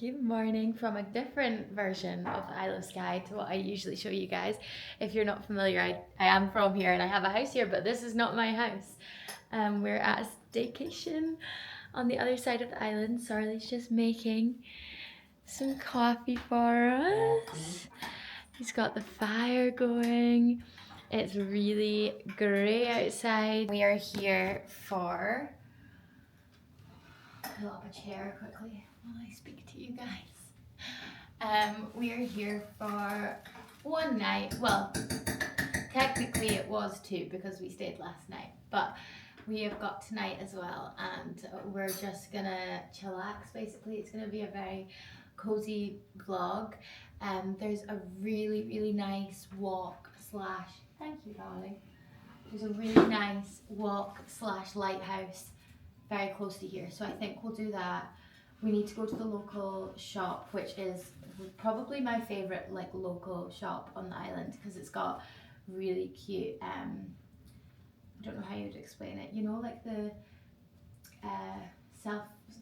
Good morning from a different version of the Isle of Skye to what I usually show you guys. If you're not familiar, I am from here and I have a house here, but this is not my house. We're at a staycation on the other side of the island. Sarley's just making some coffee for us. He's got the fire going. It's really grey outside. We are here for... Pull up a chair quickly while I speak to you guys. We are here for one night. Well, technically it was two because we stayed last night, but we have got tonight as well, and we're just gonna chillax. Basically, it's gonna be a very cozy vlog. There's a really nice walk slash, thank you darling, there's a really nice walk slash lighthouse very close to here, so I think we'll do that. We need to go to the local shop, which is probably my favorite like local shop on the island because it's got really cute I don't know how you'd explain it, you know, like the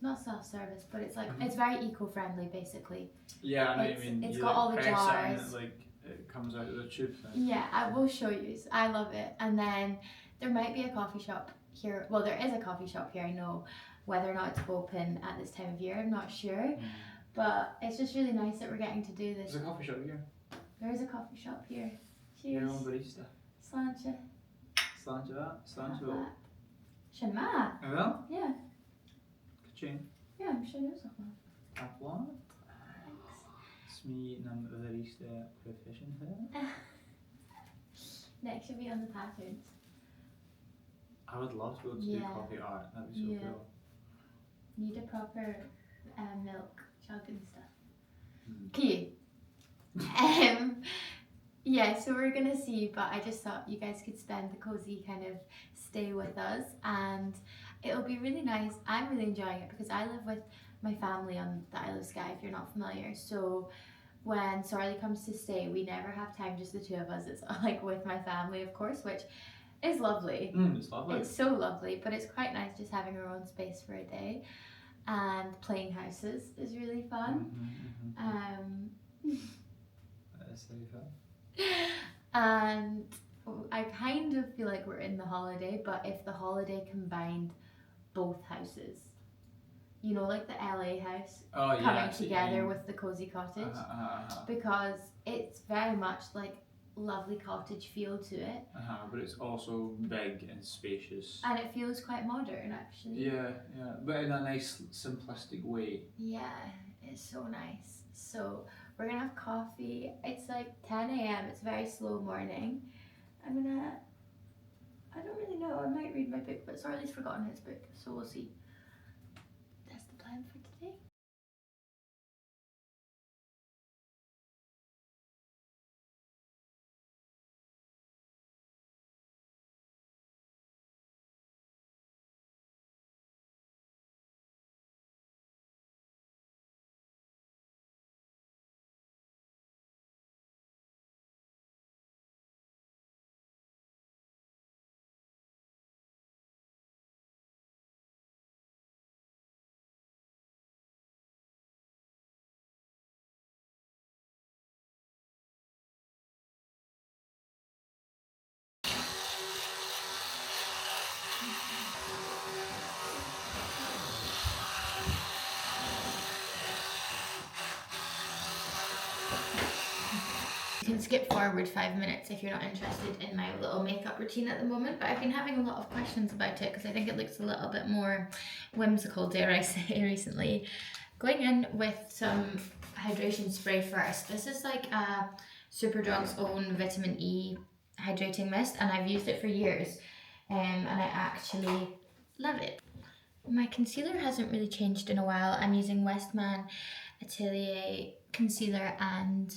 not self-service, but it's like it's very eco-friendly basically. Yeah, I know what you mean. It's you got like all the press jars. it and it comes out of the tube thing. Yeah, I will show you. I love it. And then there might be a coffee shop here. Well, there is a coffee shop here, I know. Whether or not it's open at this time of year, I'm not sure. But it's just really nice that we're getting to do this. There's a coffee shop here. There is a coffee shop here. Your Cheers. own barista. Sláinte. Sláinte that. Sláinte wel. Sin ma. Jawel? Yeah. Kaching. Yeah, I'm sure there's one. Applaud. Thanks. Smee nam barista profession here. Next should be on the patterns. I would love to be able to do coffee art. That'd be so cool. Need a proper milk jug and stuff. Okay. Yeah, so we're gonna see, but I just thought you guys could spend the cozy kind of stay with us, and it'll be really nice. I'm really enjoying it because I live with my family on the Isle of Skye, if you're not familiar. So when Sarley comes to stay, we never have time, just the two of us. It's like with my family, of course, which is lovely. It's lovely. It's so lovely, but it's quite nice just having our own space for a day. And playing houses is really fun. That is really fun. And I kind of feel like we're in the holiday, but if the holiday combined both houses, you know, like the LA house coming together with the cozy cottage, because it's very much like lovely cottage feel to it. But it's also big and spacious. And it feels quite modern actually. Yeah, but in a nice simplistic way. Yeah, it's so nice. So we're gonna have coffee. It's like 10 a.m. It's a very slow morning. I don't really know, I might read my book, but Sarley's forgotten his book, so we'll see. That's the plan for today. You can skip forward 5 minutes if you're not interested in my little makeup routine at the moment, but I've been having a lot of questions about it because I think it looks a little bit more whimsical, dare I say, recently. Going in with some hydration spray first. This is like a Superdrug's own vitamin E hydrating mist, and I've used it for years, and I actually love it. My concealer hasn't really changed in a while. I'm using Westman Atelier concealer and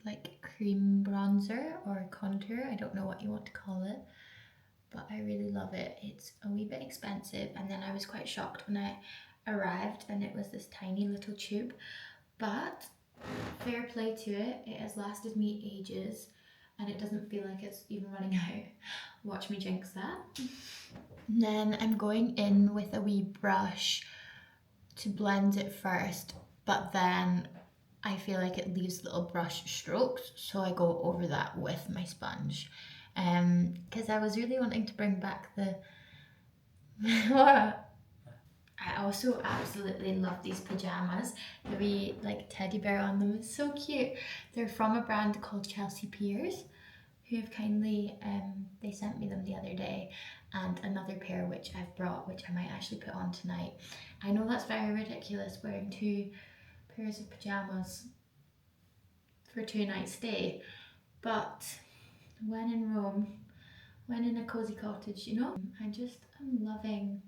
like cream bronzer or contour, I don't know what you want to call it, but I really love it. It's a wee bit expensive, and then I was quite shocked when I arrived and it was this tiny little tube, but fair play to it. It has lasted me ages and it doesn't feel like it's even running out. Watch me jinx that. And then I'm going in with a wee brush to blend it first, but then I feel like it leaves little brush strokes, so I go over that with my sponge. Because I was really wanting to bring back the I also absolutely love these pajamas. The wee like teddy bear on them is so cute. They're from a brand called Chelsea Piers, who have kindly they sent me them the other day, and another pair which I've brought, which I might actually put on tonight. I know that's very ridiculous, wearing 2 pairs of pajamas for 2 nights stay, but when in Rome, when in a cozy cottage, you know, I just am loving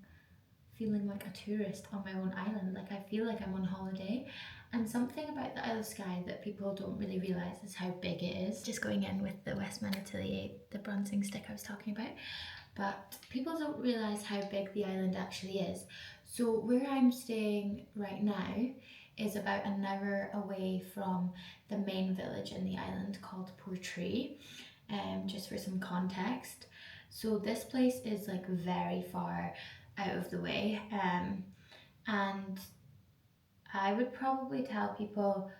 feeling like a tourist on my own island. Like, I feel like I'm on holiday. And something about the Isle of Skye that people don't really realise is how big it is. Just going in with the Westman Atelier, the bronzing stick I was talking about. But people don't realise how big the island actually is. So where I'm staying right now is about an hour away from the main village in the island called Portree, just for some context. So this place is like very far out of the way, and I would probably tell people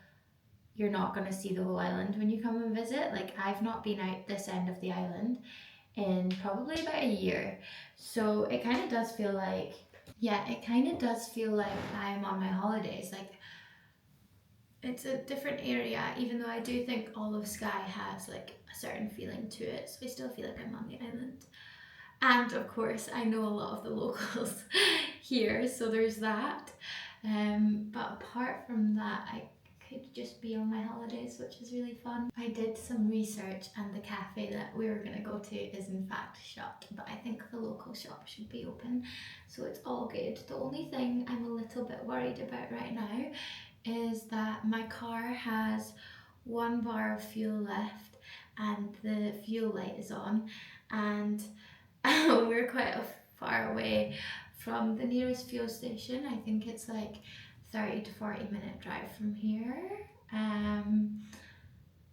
you're not going to see the whole island when you come and visit. Like, I've not been out this end of the island in probably about a year, so it kind of does feel like, yeah, it kind of does feel like I'm on my holidays. Like, it's a different area, even though I do think all of Skye has like a certain feeling to it, so I still feel like I'm on the island. And of course, I know a lot of the locals here, so there's that. But apart from that, I could just be on my holidays, which is really fun. I did some research, and the cafe that we were going to go to is in fact shut, but I think the local shop should be open, so it's all good. The only thing I'm a little bit worried about right now is that my car has 1 bar of fuel left and the fuel light is on, and we're quite far away from the nearest fuel station. I think it's like 30 to 40 minute drive from here.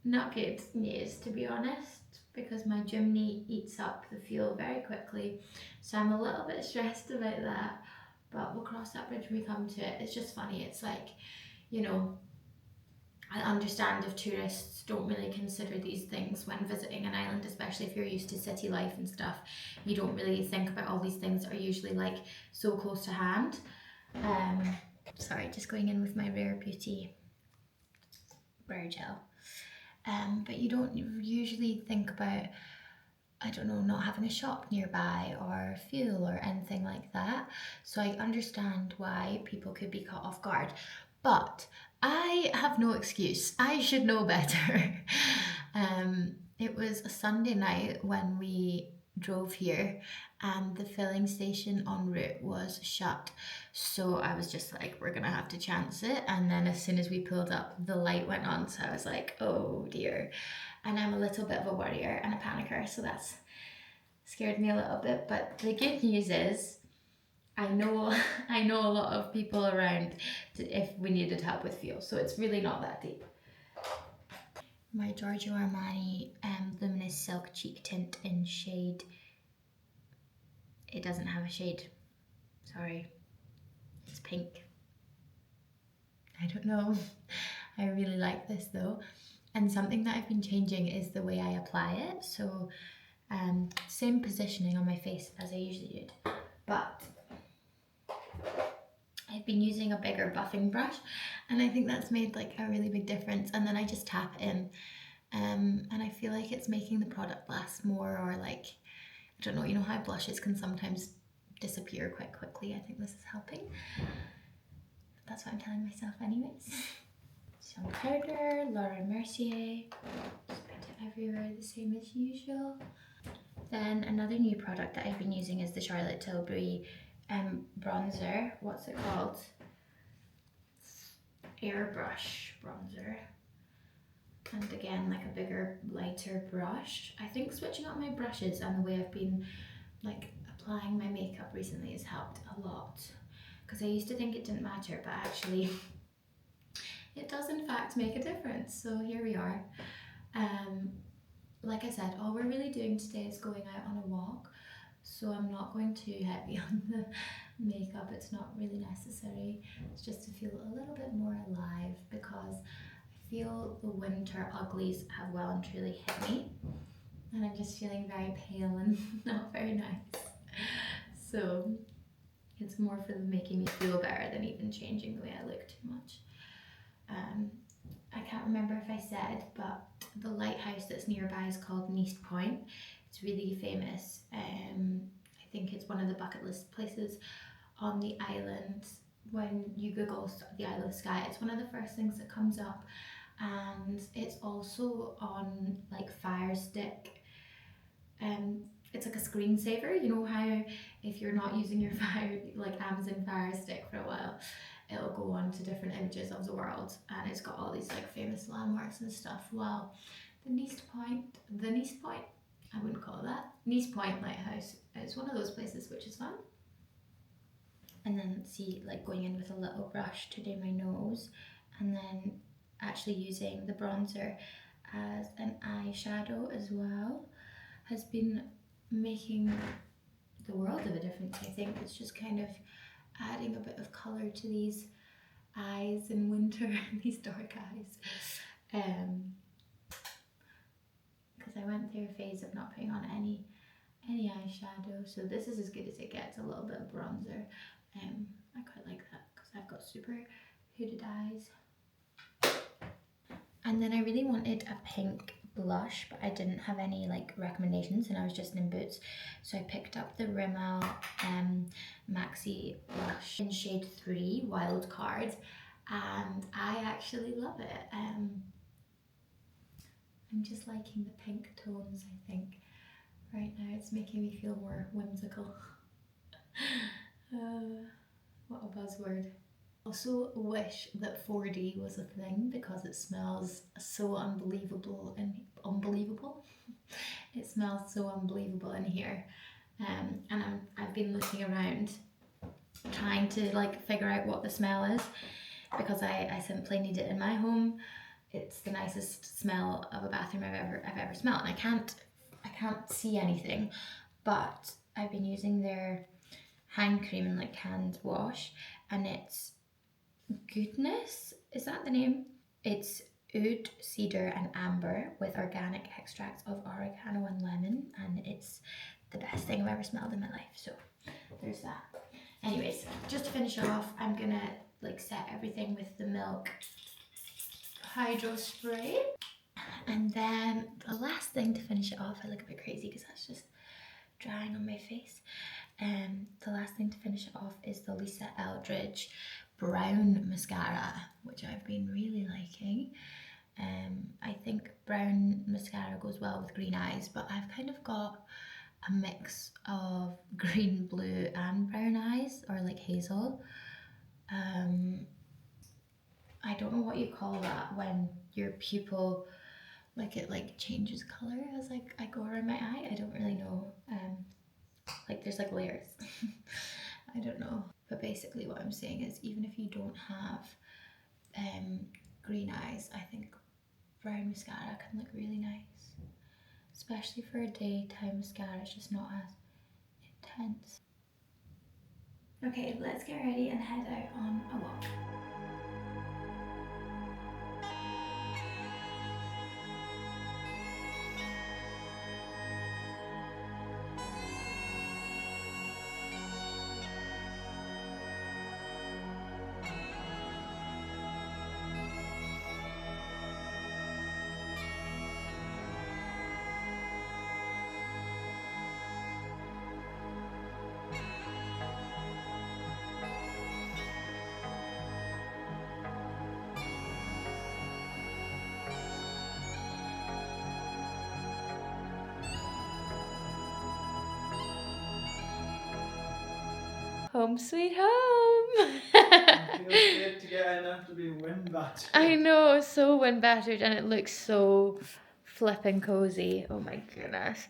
Not good news, to be honest, because my chimney eats up the fuel very quickly, so I'm a little bit stressed about that, but we'll cross that bridge when we come to it. It's just funny, it's like, you know, I understand if tourists don't really consider these things when visiting an island, especially if you're used to city life and stuff. You don't really think about all these things that are usually like so close to hand. Sorry, just going in with my Rare Beauty brow gel. But you don't usually think about, I don't know, not having a shop nearby or fuel or anything like that. So I understand why people could be caught off guard. But I have no excuse. I should know better. It was a Sunday night when we drove here, and the filling station en route was shut. So I was just like, we're gonna have to chance it. And then as soon as we pulled up, the light went on. So I was like, oh dear. And I'm a little bit of a worrier and a panicker, so that's scared me a little bit. But the good news is, I know a lot of people around if we needed help with fuel, so it's really not that deep. My Giorgio Armani Luminous Silk Cheek Tint in shade, it doesn't have a shade, sorry, it's pink. I don't know, I really like this though. And something that I've been changing is the way I apply it, so same positioning on my face as I usually did, but I've been using a bigger buffing brush, and I think that's made like a really big difference. And then I just tap in, and I feel like it's making the product last more, or like, I don't know, you know how blushes can sometimes disappear quite quickly. I think this is helping. That's what I'm telling myself anyways. Some powder, Laura Mercier, just put it everywhere the same as usual. Then another new product that I've been using is the Charlotte Tilbury bronzer. What's it called? Airbrush bronzer. And again, like a bigger, lighter brush. I think switching up my brushes and the way I've been like applying my makeup recently has helped a lot. Because I used to think it didn't matter, but actually it does in fact make a difference. So here we are. Like I said, all we're really doing today is going out on a walk. So I'm not going too heavy on makeup. It's not really necessary. It's just to feel a little bit more alive, because I feel the winter uglies have well and truly hit me, and I'm just feeling very pale and not very nice. So it's more for making me feel better than even changing the way I look too much. I can't remember if I said, but the lighthouse that's nearby is called Neast Point. It's really famous. I think it's one of the bucket list places on the island. When you Google the Isle of Skye, it's one of the first things that comes up, and it's also on like Fire Stick. It's like a screensaver. You know how if you're not using your Fire, like Amazon Fire Stick for a while, it'll go on to different images of the world, and it's got all these like famous landmarks and stuff. Well, the Neast Point, I wouldn't call it that, Neast Point Lighthouse, it's one of those places, which is fun. And then see, like going in with a little brush to do my nose, and then actually using the bronzer as an eyeshadow as well, has been making the world of a difference. I think it's just kind of adding a bit of colour to these eyes in winter, these dark eyes. Because I went through a phase of not putting on any eyeshadow, so this is as good as it gets. A little bit of bronzer. I quite like that because I've got super hooded eyes. And then I really wanted a pink blush, but I didn't have any like recommendations, and I was just in Boots, so I picked up the Rimmel Maxi blush in shade 3 Wild Card, and I actually love it. I'm just liking the pink tones. I think right now it's making me feel more whimsical. What a buzzword. Also wish that 4D was a thing, because it smells so unbelievable and unbelievable. It smells so unbelievable in here, and I've been looking around trying to like figure out what the smell is, because I simply need it in my home. It's the nicest smell of a bathroom I've ever smelled, and I can't see anything, but I've been using their hand cream and like hand wash, and it's Goodness, is that the name? It's oud, cedar and amber with organic extracts of oregano and lemon, and it's the best thing I've ever smelled in my life, so there's that. Anyways, just to finish off, I'm gonna like set everything with the Milk Hydro Spray, and then the last thing to finish it off, I look a bit crazy because that's just drying on my face. The last thing to finish it off is the Lisa Eldridge brown mascara, which I've been really liking. I think brown mascara goes well with green eyes, but I've kind of got a mix of green, blue and brown eyes, or like hazel. I don't know what you call that when your pupil, like it like changes color as like I go around my eye. I don't really know. Like there's like layers. I don't know. But basically what I'm saying is, even if you don't have green eyes, I think brown mascara can look really nice. Especially for a daytime mascara, it's just not as intense. Okay, let's get ready and head out on a walk. Home sweet home. It feels good to get in after being wind battered. I know, so wind battered, and it looks so flippin' cozy. Oh my goodness.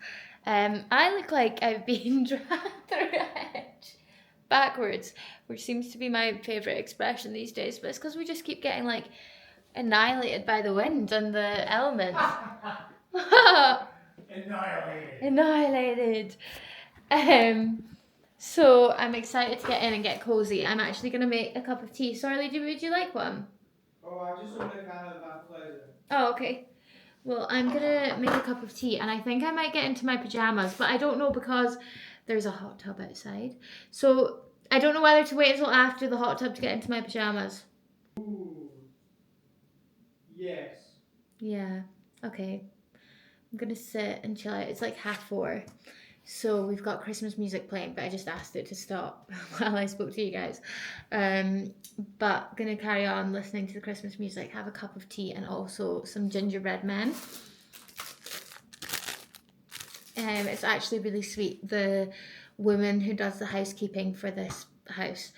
I look like I've been dragged through a hedge backwards, which seems to be my favourite expression these days, but it's because we just keep getting like annihilated by the wind and the elements. Annihilated. Annihilated. So I'm excited to get in and get cozy. I'm actually gonna make a cup of tea. Sorry, would you like one? Oh, I just only kind of that pleasure. Oh, okay. Well, I'm gonna make a cup of tea, and I think I might get into my pajamas, but I don't know because there's a hot tub outside. So I don't know whether to wait until after the hot tub to get into my pajamas. Ooh. Yes. Yeah. Okay. I'm gonna sit and chill out. It's like 4:30. So we've got Christmas music playing, but I just asked it to stop while I spoke to you guys. But gonna carry on listening to the Christmas music, have a cup of tea, and also some gingerbread men. It's actually really sweet. The woman who does the housekeeping for this house,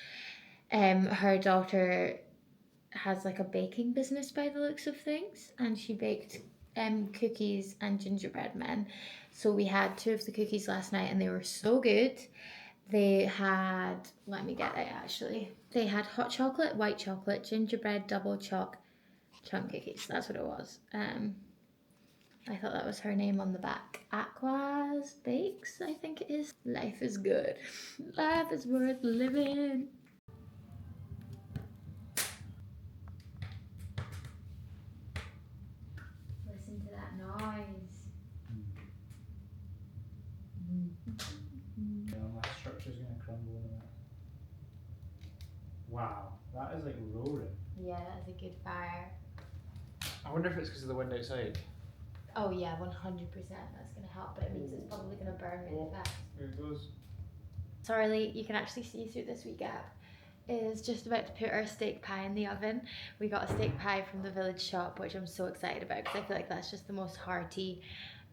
her daughter has like a baking business by the looks of things, and she baked cookies and gingerbread men. So we had 2 of the cookies last night, and they were so good. They had, let me get it actually. They had hot chocolate, white chocolate, gingerbread, double choc chunk cookies. That's what it was. I thought that was her name on the back. Aqua's Bakes, I think it is. Life is good. Life is worth living. Listen to that noise. Yeah, my structure's gonna crumble in a minute. Wow, that is like roaring. Yeah, that's a good fire. I wonder if it's because of the wind outside. Oh yeah, 100%. That's gonna help, but it means it's probably gonna burn really fast. Here it goes. Sorry, you can actually see through this wee gap. Is just about to put our steak pie in the oven. We got a steak pie from the village shop, which I'm so excited about because I feel like that's just the most hearty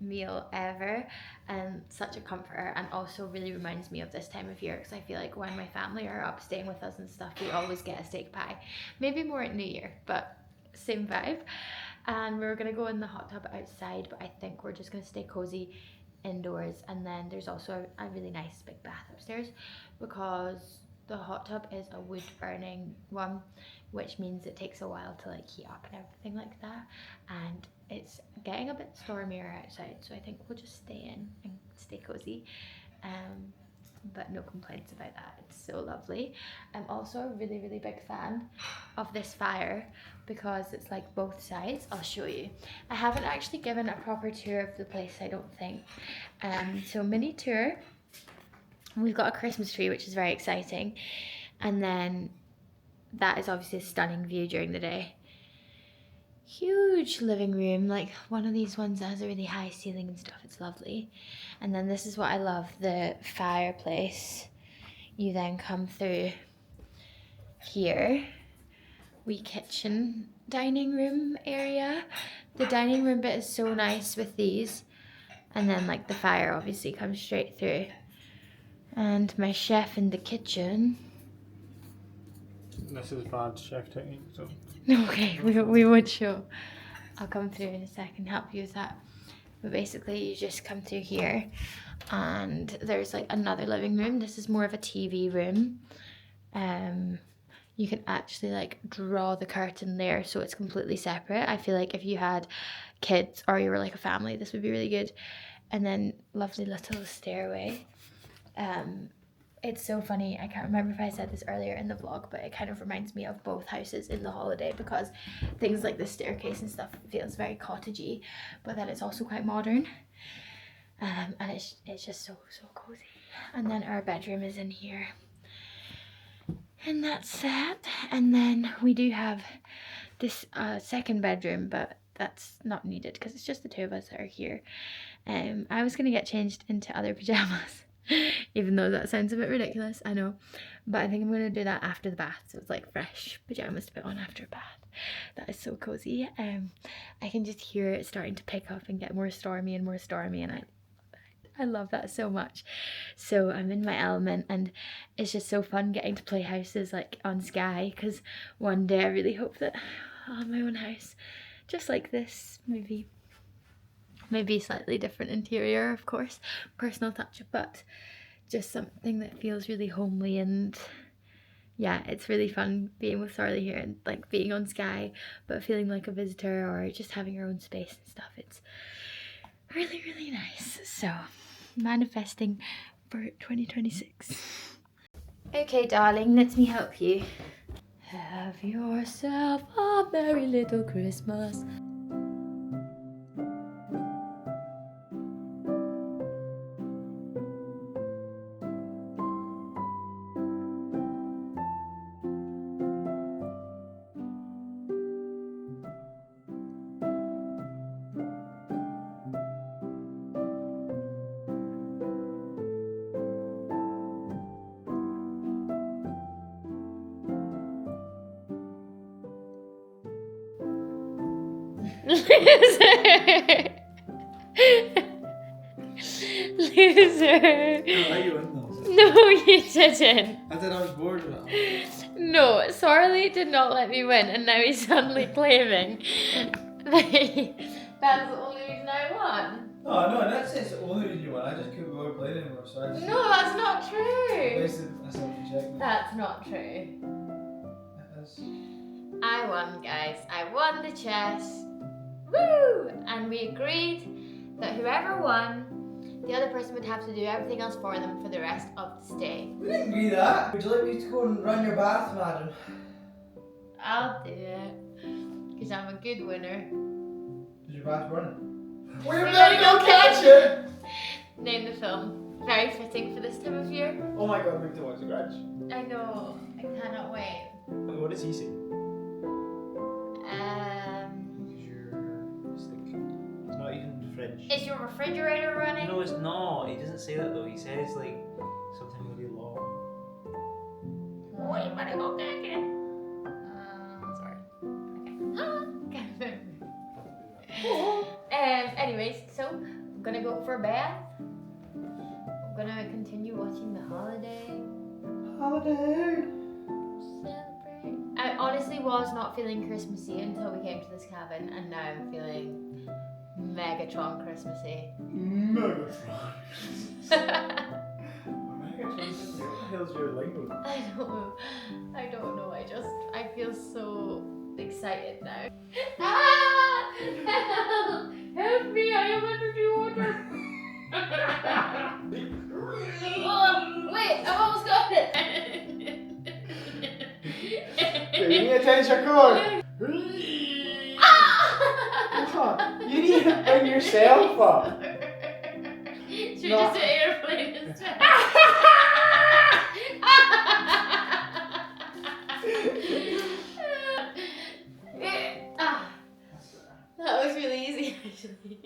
meal ever and such a comforter, and also really reminds me of this time of year because I feel like when my family are up staying with us and stuff, we always get a steak pie. Maybe more at New Year, but same vibe. And we were gonna go in the hot tub outside, but I think we're just gonna stay cozy indoors. And then there's also a really nice big bath upstairs because the hot tub is a wood burning one, which means it takes a while to like heat up and everything like that, and it's getting a bit stormier outside, so I think we'll just stay in and stay cozy. But no complaints about that. It's so lovely. I'm also a really big fan of this fire because it's like both sides. I'll show you. I haven't actually given a proper tour of the place, I don't think. So mini tour. We've got a Christmas tree, which is very exciting, and then that is obviously a stunning view during the day. Huge living room, like one of these ones that has a really high ceiling and stuff. It's lovely. And then this is what I love, the fireplace. You then come through here, wee kitchen dining room area. The dining room bit is so nice with these, and then like the fire obviously comes straight through. And my chef in the kitchen. This is bad chef technique, so. Okay, we would show. I'll come through in a second, help you with that. But basically you just come through here and there's like another living room. This is more of a TV room. You can actually like draw the curtain there so it's completely separate. I feel like if you had kids or you were like a family, this would be really good. And then lovely little stairway. It's so funny, I can't remember if I said this earlier in the vlog, but it kind of reminds me of both houses in the holiday because things like the staircase and stuff feels very cottagey, but then it's also quite modern. And it's just so cozy. And then our bedroom is in here. And that's that. And then we do have this second bedroom, but that's not needed because it's just the 2 of us that are here. I was going to get changed into other pajamas. Even though that sounds a bit ridiculous, I know, but I think I'm going to do that after the bath, so it's like fresh pajamas to put on after a bath. That is so cozy. I can just hear it starting to pick up and get more stormy, and I love that so much. So I'm in my element, and it's just so fun getting to play houses like on Sky, because one day I really hope that I'll have my own house just like this, maybe slightly different interior, of course, personal touch, but just something that feels really homely. And yeah, it's really fun being with Sarli here and like being on Sky but feeling like a visitor, or just having your own space and stuff. It's really nice. So manifesting for 2026. Okay, darling, let me help you. Have yourself a merry little Christmas. Loser! Loser! I let you in those. No, you didn't. I said I was bored with it. No, Sorley did not let me win, and now he's suddenly claiming that's the only reason I won. Oh no, that's the only reason you won. I just couldn't go out playing anymore, so I just. No, that's not true. Wasted myself to check me. That's not true. It is. I won, guys. I won the chess. Woo! And we agreed that whoever won, the other person would have to do everything else for them for the rest of the stay. We didn't agree that. Would you like me to go and run your bath, madam? I'll do it. Because I'm a good winner. Is your bath running? We're gonna go catch it! Name the film. Very fitting for this time of year. Oh my god, we have to watch The Grudge. I know. I cannot wait. What does he say? It's not even the fridge. Is your refrigerator running? No, it's not. He doesn't say that though. He says like something really long. Oh, you better go get it. Sorry. Okay. Anyways, so I'm gonna go for a bath. I'm gonna continue watching The Holiday. Holiday. Celebrate. I honestly was not feeling Christmassy until we came to this cabin, and now I'm feeling Megatron Christmassy. Megatron. Megatron. What the hell's your lingo? I don't know. I feel so excited now. Ah! Help! Help me! I am underwater. Oh, wait, I almost got it. You need a tension cord. You need to bring yourself up. Should we just do airplane instead? That was really easy, actually.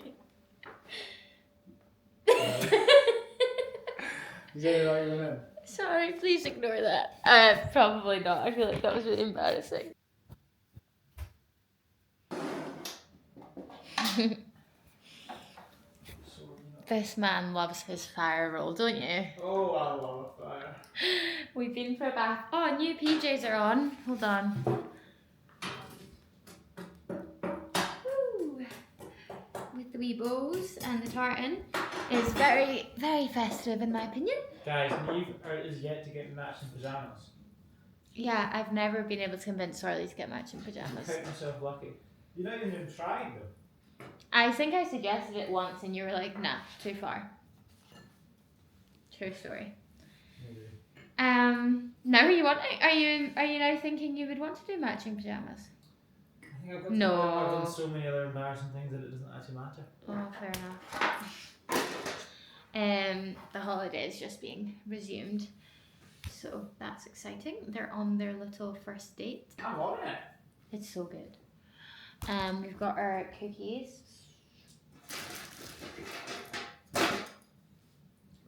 Is that all you're gonna? Sorry, please ignore that. Probably not. I feel like that was really embarrassing. This man loves his fire roll, don't you? Oh, I love a fire. We've been for a bath. Oh, new PJs are on. Hold on. Woo. With the wee bows and the tartan. Is very, very festive in my opinion. Guys, Neve is yet to get matching pajamas. Yeah, I've never been able to convince Sorley to get matching pajamas. Count myself lucky. You're not even trying though. I think I suggested it once and you were like, nah, too far. True story. Maybe. Now are you now thinking you would want to do matching pajamas? I think I've got No. I've done so many other embarrassing things that it doesn't actually matter. Oh, fair enough. The holiday is just being resumed, so that's exciting. They're on their little first date. I'm on it. It's so good. We've got our cookies.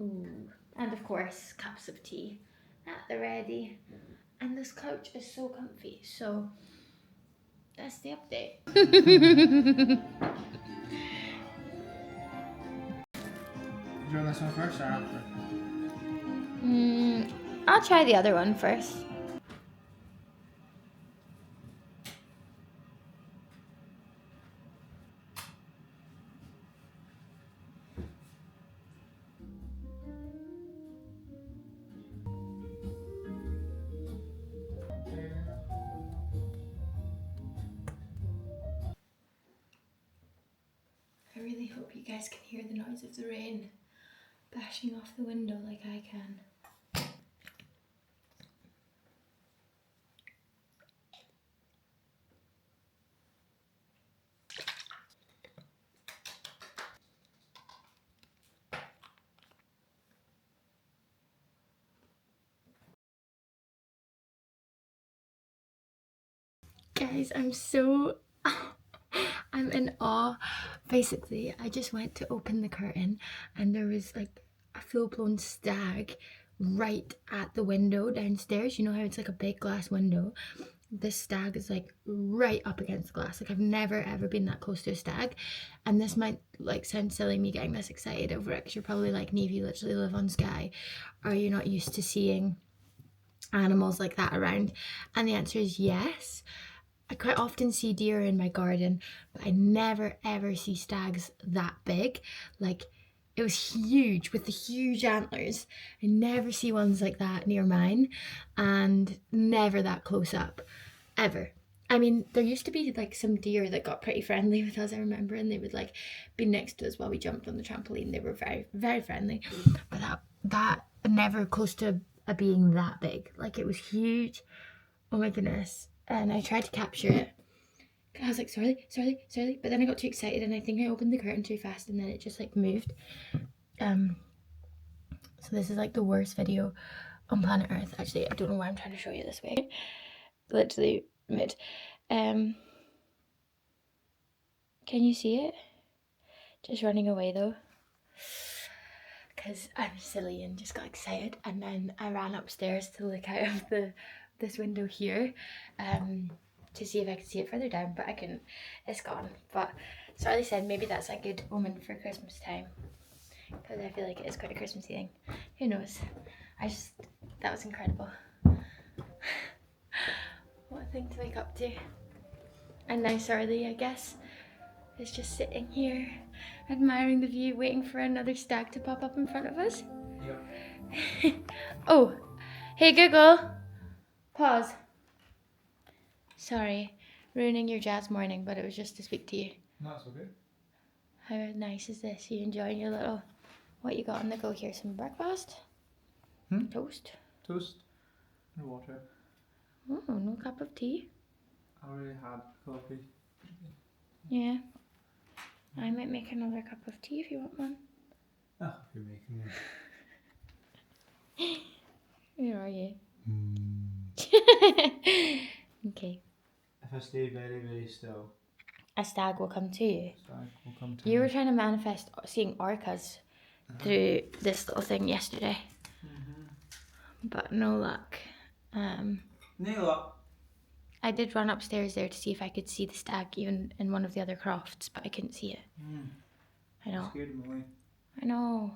Ooh. And of course, cups of tea at the ready. And this couch is so comfy, so that's the update. Do you want this one first or after? I'll try the other one first. I really hope you guys can hear the noise of the rain bashing off the window like I can. Guys, I'm in awe. Basically, I just went to open the curtain and there was like a full-blown stag right at the window downstairs. You know how it's like a big glass window? This stag is like right up against the glass. Like I've never ever been that close to a stag. And this might like sound silly me getting this excited over it, because you're probably like, Neve, you literally live on Skye. Are you not used to seeing animals like that around? And the answer is yes. I quite often see deer in my garden, but I never ever see stags that big. Like, it was huge with the huge antlers. I never see ones like that near mine, and never that close up, ever. I mean, there used to be like some deer that got pretty friendly with us, I remember, and they would like be next to us while we jumped on the trampoline. They were very, very friendly, but that never close to a being that big. Like, it was huge. Oh my goodness. And I tried to capture it. I was like, sorry. But then I got too excited and I think I opened the curtain too fast and then it just like moved. So this is like the worst video on planet Earth. Actually, I don't know why I'm trying to show you this way. Literally mid. Can you see it? Just running away though. Because I'm silly and just got excited, and then I ran upstairs to look out of this window here to see if I could see it further down, but I couldn't. It's gone. But Charlie said maybe that's a good omen for Christmas time, because I feel like it is quite a Christmassy thing. Who knows? That was incredible. What a thing to wake up to. And now Charlie, I guess, is just sitting here admiring the view, waiting for another stag to pop up in front of us. Yep. Oh, hey Google, pause. Sorry, ruining your jazz morning, but it was just to speak to you. No, it's okay. How nice is this? You enjoying your little, what you got on the go here? Some breakfast? Toast? Toast and water. Oh, no cup of tea? I already had coffee. Yeah. I might make another cup of tea if you want one. Oh, you're making one. Where are you? Okay. If I stay very, very still, A stag will come to you. stag will come to You me. were trying to manifest seeing orcas through this little thing yesterday, but no luck. No luck. I did run upstairs there to see if I could see the stag even in one of the other crofts, but I couldn't see it. I know. Scared him away. I know.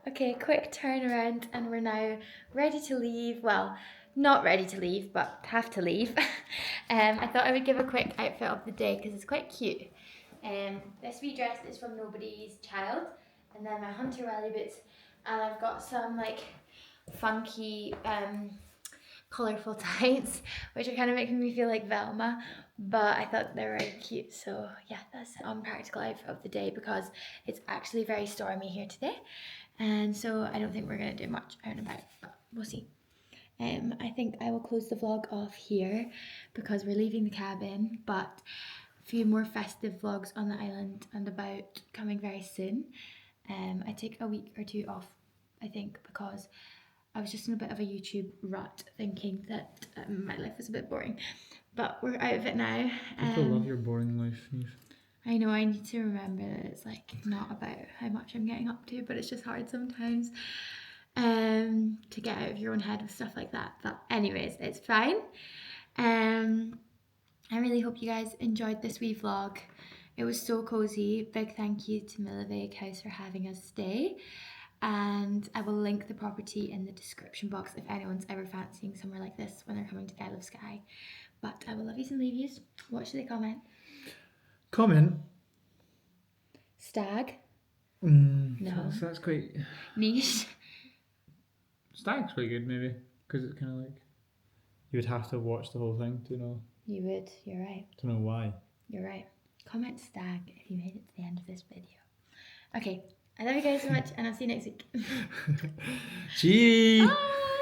Okay, quick turnaround and we're now ready to leave. Well, not ready to leave, but have to leave. I thought I would give a quick outfit of the day because it's quite cute. This wee dress is from Nobody's Child, and then my hunter welly boots, and I've got some like funky colourful tights, which are kind of making me feel like Velma, but I thought they were very cute. So yeah, that's the unpractical outfit of the day because it's actually very stormy here today, and so I don't think we're going to do much out and about, but we'll see. I think I will close the vlog off here because we're leaving the cabin, but a few more festive vlogs on the island and about coming very soon. I take a week or two off, I think, because I was just in a bit of a YouTube rut thinking that my life was a bit boring, but we're out of it now. People love your boring life, Neve. I know, I need to remember that it's like not about how much I'm getting up to, but it's just hard sometimes to get out of your own head with stuff like that. But anyways, it's fine. I really hope you guys enjoyed this wee vlog. It was so cozy. Big thank you to Millavig House for having us stay. And I will link the property in the description box if anyone's ever fancying somewhere like this when they're coming to I Love Skye. But I will love yous and leave yous. What should they comment? Comment. Stag? No. So that's quite... Niche? Stag's quite good, maybe. Because it's kind of like... You would have to watch the whole thing to know. You would. You're right. Don't know why. You're right. Comment stag if you made it to the end of this video. Okay. I love you guys so much, and I'll see you next week. Cheers. Bye.